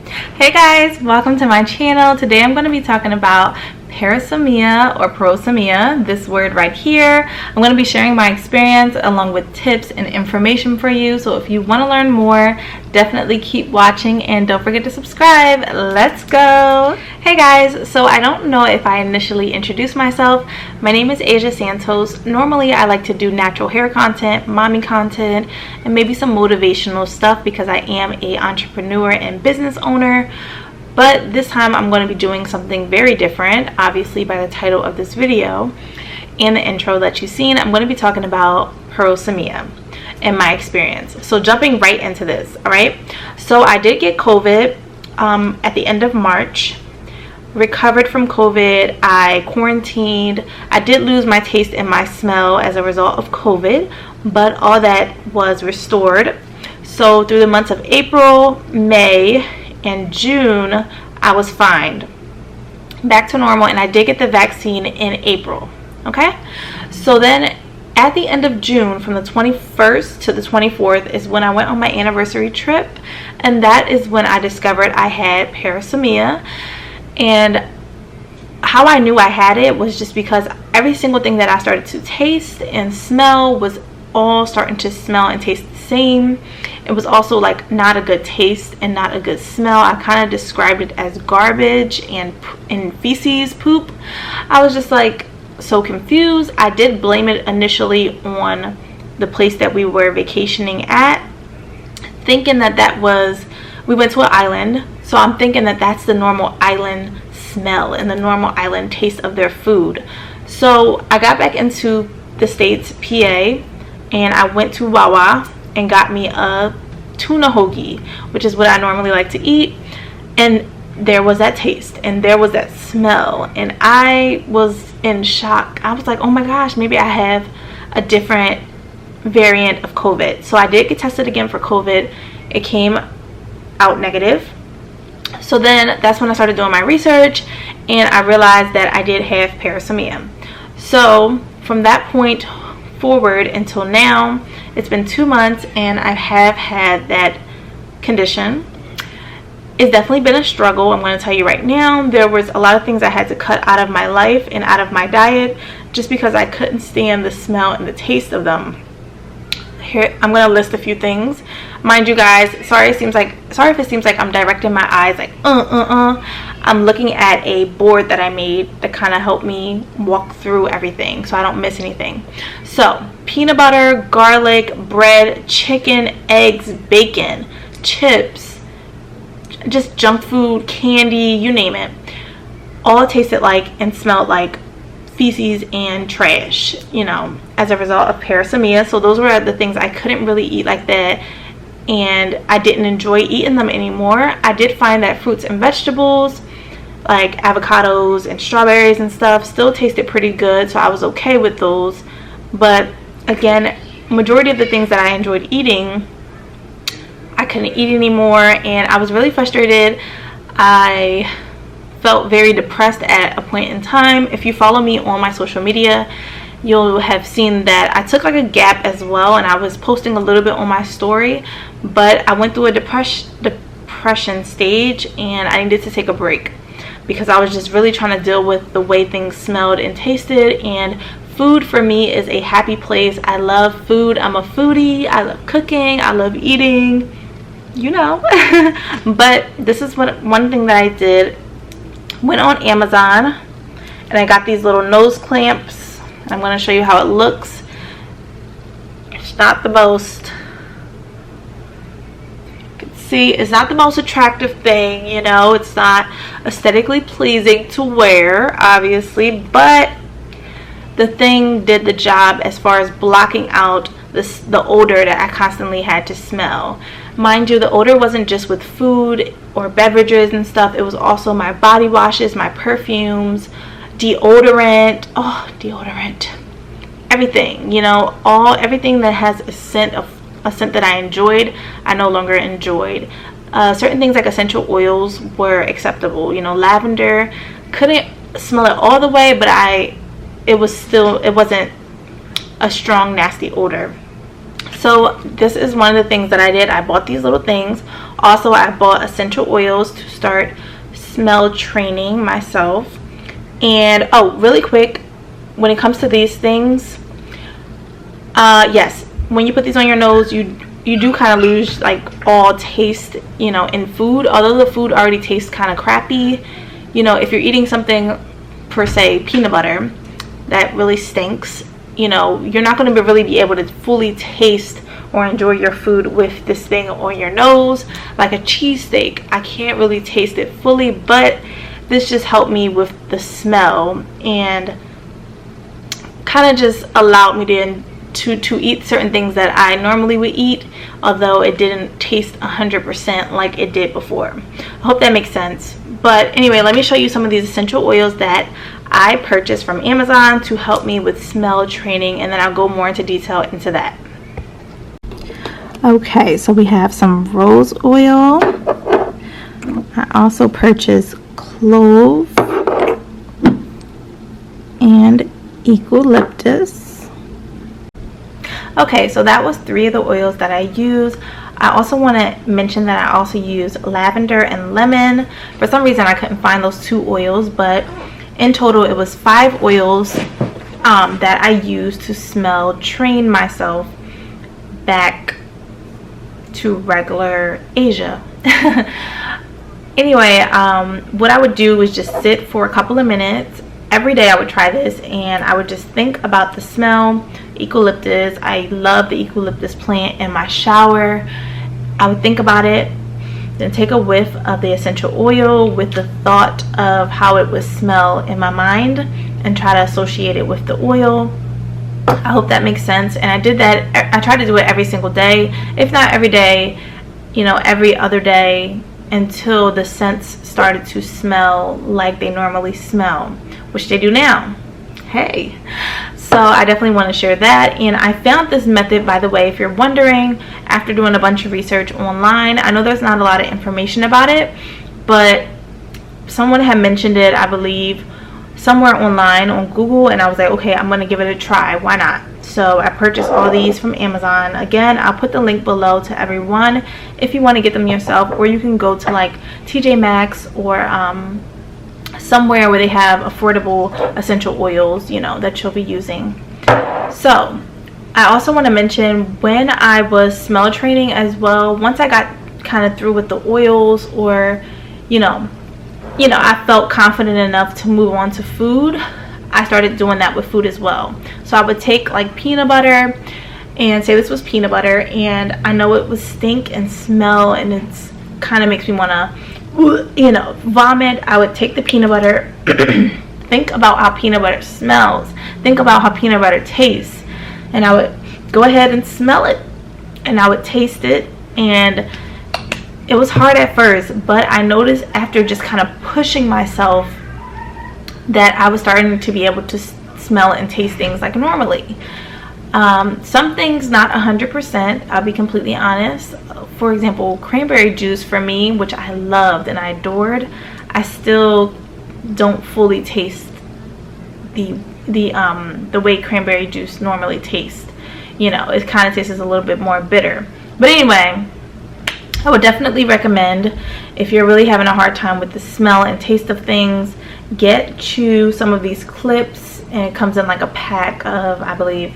Hey guys, welcome to my channel. Today I'm going to be talking about parosmia or parosmia, this word right here. I'm going to be sharing my experience along with tips and information for you. So if you want to learn more, definitely keep watching and don't forget to subscribe. Let's go. Hey guys, so I don't know if I initially introduced myself. My name is Santos. Normally I like to do natural hair content, mommy content, and maybe some motivational stuff because I am an entrepreneur and business owner. But this time I'm going to be doing something very different, obviously by the title of this video and the intro that you've seen. I'm going to be talking about parosmia and my experience. So jumping right into this, all right? So I did get COVID at the end of March. Recovered from COVID. I quarantined. I did lose my taste and my smell as a result of COVID, but all that was restored. So through the months of April, May, and June, I was fine, back to normal, and I did get the vaccine in April. Okay, so then at the end of June, from the 21st to the 24th, is when I went on my anniversary trip, and that is when I discovered I had parosmia. And how I knew I had it was just because every single thing that I started to taste and smell was all starting to smell and taste the same. It was also like not a good taste and not a good smell. I kind of described it as garbage and feces, poop. I was just like so confused. I did blame it initially on the place that we were vacationing at, thinking that we went to an island, so I'm thinking that that's the normal island smell and the normal island taste of their food. So I got back into the States, PA, and I went to Wawa and got me a tuna hoagie, which is what I normally like to eat. And there was that taste and there was that smell, and I was in shock. I was like, oh my gosh, maybe I have a different variant of COVID. So I did get tested again for COVID. It came out negative. So then that's when I started doing my research, and I realized that I did have parosmia. So from that point forward until now, it's been 2 months, and I have had that condition. It's definitely been a struggle. I'm going to tell you right now, there was a lot of things I had to cut out of my life and out of my diet just because I couldn't stand the smell and the taste of them. Here, I'm going to list a few things. Mind you guys, sorry if it seems like I'm directing my eyes like I'm looking at a board that I made that kind of helped me walk through everything so I don't miss anything. So peanut butter, garlic, bread, chicken, eggs, bacon, chips, just junk food, candy, you name it. All it tasted like and smelled like feces and trash, as a result of parosmia. So those were the things I couldn't really eat like that, and I didn't enjoy eating them anymore. I did find that fruits and vegetables like avocados and strawberries and stuff still tasted pretty good, so I was okay with those. But again, majority of the things that I enjoyed eating, I couldn't eat anymore, and I was really frustrated. I felt very depressed at a point in time. If you follow me on my social media, you'll have seen that I took like a gap as well, and I was posting a little bit on my story, but I went through a depression stage, and I needed to take a break because I was just really trying to deal with the way things smelled and tasted. And food for me is a happy place. I love food. I'm a foodie. I love cooking. I love eating, but this is one thing that I did. Went on Amazon and I got these little nose clamps. I'm going to show you how it looks. It's not the most, you can see, it's not the most attractive thing, it's not aesthetically pleasing to wear, obviously, but the thing did the job as far as blocking out the odor that I constantly had to smell. Mind you, the odor wasn't just with food or beverages and stuff. It was also my body washes, my perfumes, deodorant, everything, everything that has a scent that I enjoyed, I no longer enjoyed. Certain things like essential oils were acceptable. Lavender, couldn't smell it all the way, but it wasn't a strong nasty odor. So this is one of the things that I did. I bought these little things Also, I bought essential oils to start smell training myself. And oh, really quick, when it comes to these things, yes, when you put these on your nose, you do kind of lose like all taste, you know, in food. Although the food already tastes kind of crappy, you know, if you're eating something, per se peanut butter, that really stinks, you know, you're not going to really be able to fully taste or enjoy your food with this thing on your nose. Like a cheesesteak, I can't really taste it fully, but this just helped me with the smell and kind of just allowed me to eat certain things that I normally would eat, although it didn't taste 100% like it did before. I hope that makes sense. But anyway, let me show you some of these essential oils that I purchased from Amazon to help me with smell training, and then I'll go more into detail into that. Okay, so we have some rose oil. I also purchased clove and eucalyptus. Okay, so that was 3 of the oils that I use. I also want to mention that I also use lavender and lemon. For some reason I couldn't find those 2 oils, but in total it was 5 oils that I used to smell train myself back to regular Asia. Anyway, what I would do was just sit for a couple of minutes. Every day I would try this, and I would just think about the smell. Eucalyptus, I love the eucalyptus plant in my shower. I would think about it, then take a whiff of the essential oil with the thought of how it would smell in my mind and try to associate it with the oil. I hope that makes sense. And I did that. I tried to do it every single day, if not every day, you know, every other day, until the scents started to smell like they normally smell, which they do now. Hey, so I definitely want to share that. And I found this method, by the way, if you're wondering, after doing a bunch of research online. I know there's not a lot of information about it, but someone had mentioned it, I believe, somewhere online on Google, and I was like, okay, I'm gonna give it a try, why not? So I purchased all these from Amazon. Again, I'll put the link below to everyone if you want to get them yourself, or you can go to like TJ Maxx or somewhere where they have affordable essential oils, you know, that you'll be using. So I also want to mention, when I was smell training as well, once I got kind of through with the oils, or you know I felt confident enough to move on to food, I started doing that with food as well. So I would take like peanut butter, and say this was peanut butter, and I know it would stink and smell, and it's kind of makes me want to, you know, vomit. I would take the peanut butter, think about how peanut butter smells, think about how peanut butter tastes, and I would go ahead and smell it, and I would taste it. And it was hard at first, but I noticed after just kind of pushing myself that I was starting to be able to smell and taste things like normally. Some things not 100%, I'll be completely honest. For example, cranberry juice for me, which I loved and I adored, I still don't fully taste the way cranberry juice normally tastes. You know, it kind of tastes a little bit more bitter. But anyway, I would definitely recommend, if you're really having a hard time with the smell and taste of things, get you some of these clips, and it comes in like a pack of, I believe,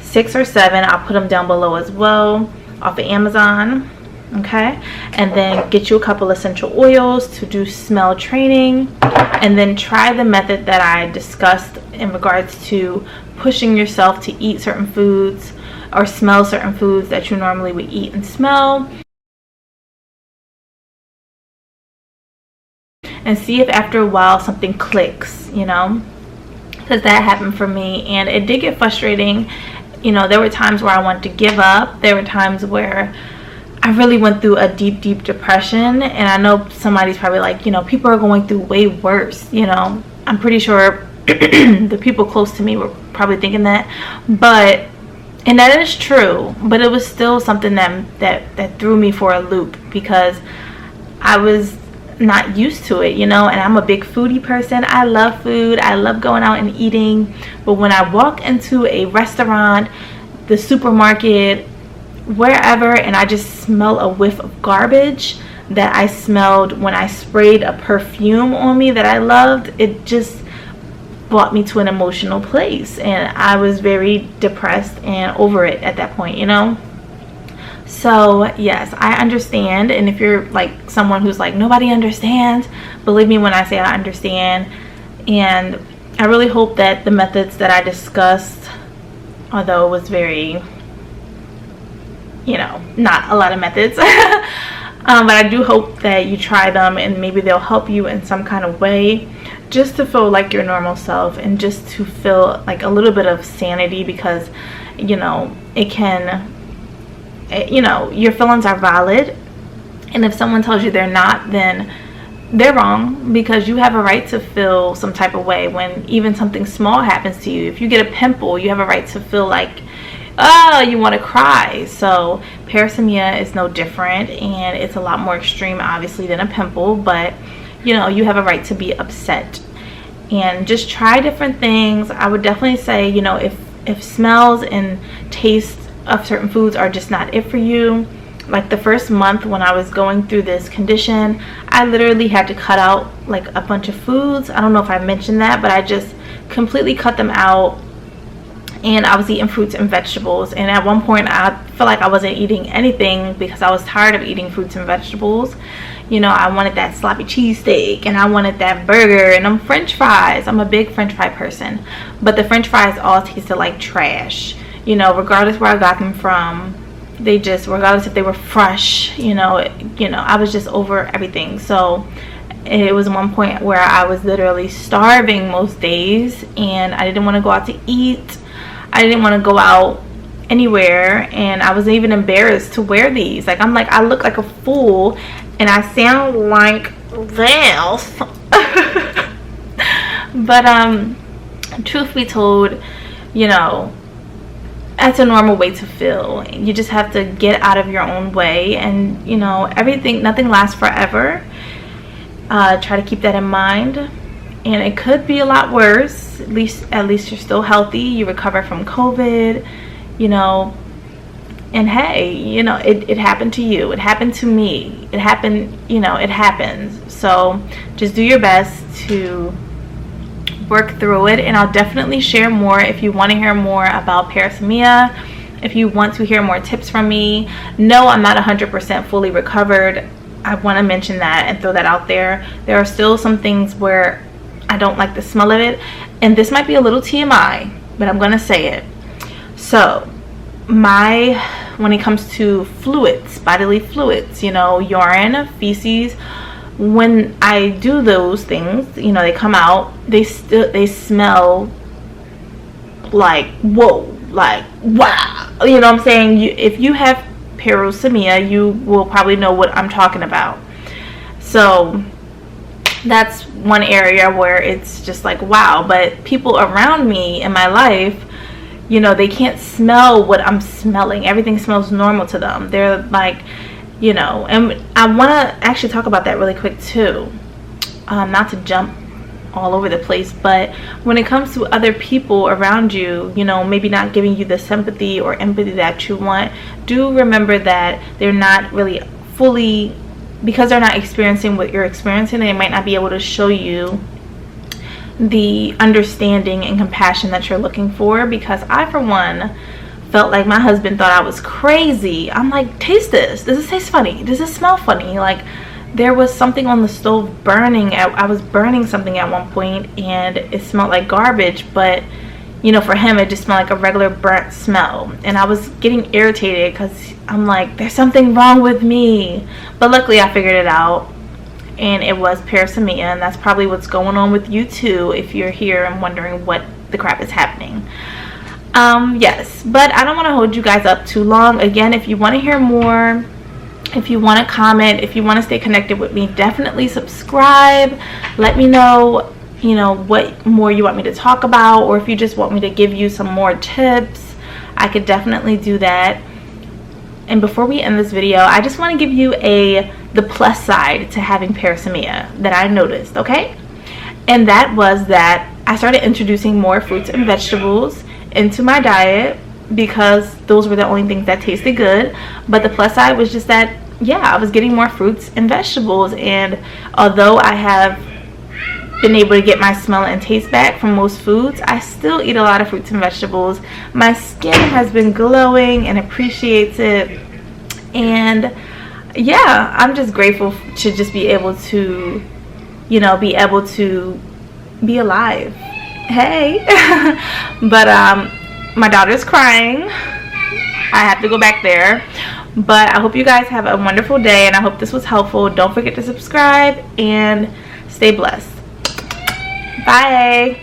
6 or 7. I'll put them down below as well, off of Amazon. Okay, and then get you a couple essential oils to do smell training, and then try the method that I discussed in regards to pushing yourself to eat certain foods or smell certain foods that you normally would eat and smell, and see if after a while something clicks, you know, because that happened for me, and it did get frustrating. You know, there were times where I wanted to give up. There were times where I really went through a deep depression, and I know somebody's probably like, you know, people are going through way worse, you know. I'm pretty sure the people close to me were probably thinking that, but, and that is true, but it was still something that threw me for a loop, because I was not used to it, you know. And I'm a big foodie person. I love food, I love going out and eating, but when I walk into a restaurant, the supermarket, wherever, and I just smell a whiff of garbage, that I smelled when I sprayed a perfume on me that I loved, it just brought me to an emotional place, and I was very depressed and over it at that point, you know. So yes, I understand. And if you're like someone who's like, nobody understands, believe me when I say I understand. And I really hope that the methods that I discussed, although it was very, you know, not a lot of methods, but I do hope that you try them and maybe they'll help you in some kind of way, just to feel like your normal self and just to feel like a little bit of sanity, because, you know, it can, you know, your feelings are valid, and if someone tells you they're not, then they're wrong, because you have a right to feel some type of way when even something small happens to you. If you get a pimple, you have a right to feel like, oh, you want to cry. So parosmia is no different, and it's a lot more extreme obviously than a pimple, but you know, you have a right to be upset. And just try different things. I would definitely say, you know, if smells and tastes of certain foods are just not it for you, like the first month when I was going through this condition, I literally had to cut out like a bunch of foods. I don't know if I mentioned that, but I just completely cut them out, and I was eating fruits and vegetables. And at one point I felt like I wasn't eating anything because I was tired of eating fruits and vegetables. You know, I wanted that sloppy cheesesteak, and I wanted that burger, and french fries. I'm a big french fry person, but the french fries all tasted like trash, you know, regardless where I got them from. They just, regardless if they were fresh, you know, I was just over everything. So it was one point where I was literally starving most days, and I didn't want to go out to eat. I didn't want to go out anywhere, and I was even embarrassed to wear these. Like, I'm like, I look like a fool and I sound like this. But truth be told, you know, that's a normal way to feel. You just have to get out of your own way, and you know, nothing lasts forever. Try to keep that in mind, and it could be a lot worse. At least you're still healthy, you recover from COVID, you know. And hey, you know, it happened to you, it happened to me, it happened, you know, it happens. So just do your best to work through it, and I'll definitely share more if you want to hear more about parosmia. If you want to hear more tips from me, no, I'm not 100% fully recovered. I want to mention that and throw that out there. There are still some things where I don't like the smell of it, and this might be a little TMI, but I'm gonna say it. So when it comes to fluids, bodily fluids, you know, urine, feces, when I do those things, you know, they come out, they smell like, whoa, like, wow, you know what I'm saying? If you have parosmia, you will probably know what I'm talking about. So that's one area where it's just like, wow. But people around me in my life, you know, they can't smell what I'm smelling. Everything smells normal to them. They're like, you know, and I want to actually talk about that really quick too. Not to jump all over the place, but when it comes to other people around you, you know, maybe not giving you the sympathy or empathy that you want, do remember that they're not really fully, because they're not experiencing what you're experiencing, they might not be able to show you the understanding and compassion that you're looking for. Because I, for one, felt like my husband thought I was crazy. I'm like, taste this. Does it taste funny? Does it smell funny? Like, there was something on the stove burning. I was burning something at one point, and it smelled like garbage, but you know, for him it just smelled like a regular burnt smell, and I was getting irritated because I'm like, there's something wrong with me. But luckily I figured it out, and it was parosmia, and that's probably what's going on with you too if you're here and wondering what the crap is happening. Yes, but I don't want to hold you guys up too long. Again, if you want to hear more, if you want to comment, if you want to stay connected with me, definitely subscribe. Let me know, you know, what more you want me to talk about, or if you just want me to give you some more tips, I could definitely do that. And before we end this video, I just want to give you the plus side to having parosmia that I noticed, okay? And that was that I started introducing more fruits and vegetables into my diet, because those were the only things that tasted good. But the plus side was just that yeah, I was getting more fruits and vegetables. And although I have been able to get my smell and taste back from most foods, I still eat a lot of fruits and vegetables. My skin has been glowing and appreciates it. And yeah, I'm just grateful to just be able to, you know, be able to be alive. Hey. But my daughter's crying. I have to go back there. But I hope you guys have a wonderful day, and I hope this was helpful. Don't forget to subscribe and stay blessed. Bye.